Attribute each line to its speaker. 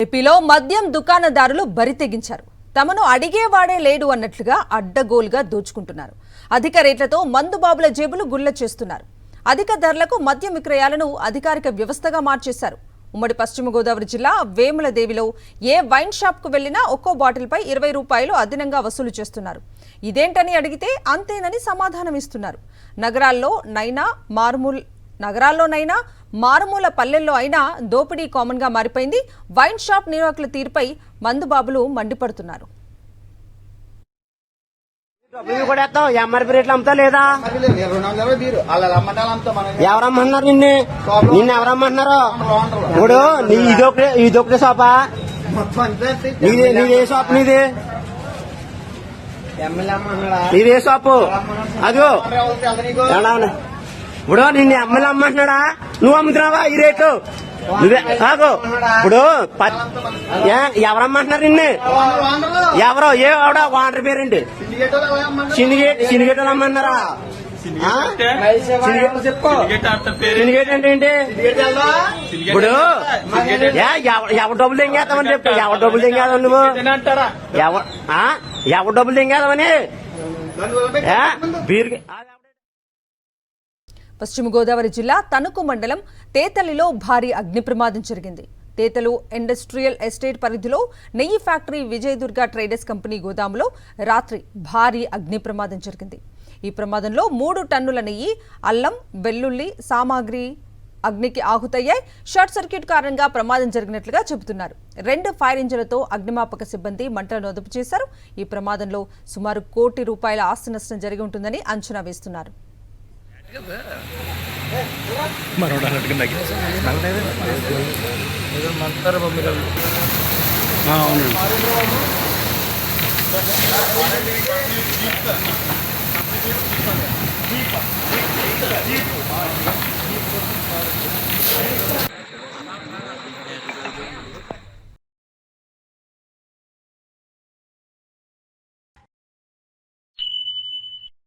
Speaker 1: ఏపీలో మద్యం దుకాణదారులు బరి తెగించారు. తమను అడిగేవాడే లేడు అన్నట్లుగా అడ్డగోలుగా దోచుకుంటున్నారు. అధిక రేట్లతో మందుబాబుల జేబులు గుల్ల చేస్తున్నారు. అధిక ధరలకు మద్యం విక్రయాలను అధికారిక వ్యవస్థగా మార్చేశారు. ఉమ్మడి పశ్చిమ గోదావరి జిల్లా వేములదేవిలో ఏ వైన్ షాప్ కు వెళ్లినా ఒక్కో బాటిల్పై 20 రూపాయలు అదనంగా వసూలు చేస్తున్నారు. ఇదేంటని అడిగితే అంతేనని సమాధానం ఇస్తున్నారు. నగరాల్లోనైనా మారుమూల పల్లెల్లో అయినా దోపిడీ కామన్ గా మారిపోయింది. వైన్ షాప్ నిర్వాహకుల తీరుపై మందుబాబులు మండిపడుతున్నారు.
Speaker 2: ఎవరమ్మన్నారు నిన్ను ఎవరమ్మంటున్నారు? ఇప్పుడు ఇదొకటే షాపా? నీదే షాప్? నీదే షాపు? అదిగో ఇప్పుడు నిన్ను ఎమ్మెల్యే అమ్మంటున్నాడా? నువ్వు అమ్ముతున్నావా ఈ రేటు? నువ్వే కాదు. ఇప్పుడు ఎవరమ్మంటున్నారు నిన్ను? ఎవరో ఏ ఆవిడ వాటర్ పేరండి సిండికేట్ అమ్మన్నారా? సిండికేట్ అంటే ఏంటి? ఇప్పుడు ఎవరు డబ్బులు తెంగేస్తామని చెప్పు. ఎవరు డబ్బులు తెంగేదాం నువ్వు? ఎవరు డబ్బులు తెంగేదామని బీరుకి.
Speaker 1: పశ్చిమ గోదావరి జిల్లా తణుకు మండలం తేతలిలో భారీ అగ్ని ప్రమాదం జరిగింది. తేతలు ఇండస్ట్రియల్ ఎస్టేట్ పరిధిలో నెయ్యి ఫ్యాక్టరీ విజయదుర్గ ట్రేడర్స్ కంపెనీ గోదాములో రాత్రి భారీ అగ్ని ప్రమాదం జరిగింది. ఈ ప్రమాదంలో 3 టన్నుల నెయ్యి, అల్లం, వెల్లుల్లి సామాగ్రి అగ్నికి ఆహుతయ్యాయి. షార్ట్ సర్క్యూట్ కారణంగా ప్రమాదం జరిగినట్లుగా చెబుతున్నారు. 2 ఫైర్ ఇంజిన్లతో అగ్నిమాపక సిబ్బంది మంటలను అదుపు చేశారు. ఈ ప్రమాదంలో సుమారు ₹1 కోటి ఆస్తి నష్టం జరిగి ఉంటుందని అంచనా వేస్తున్నారు.
Speaker 3: అవును.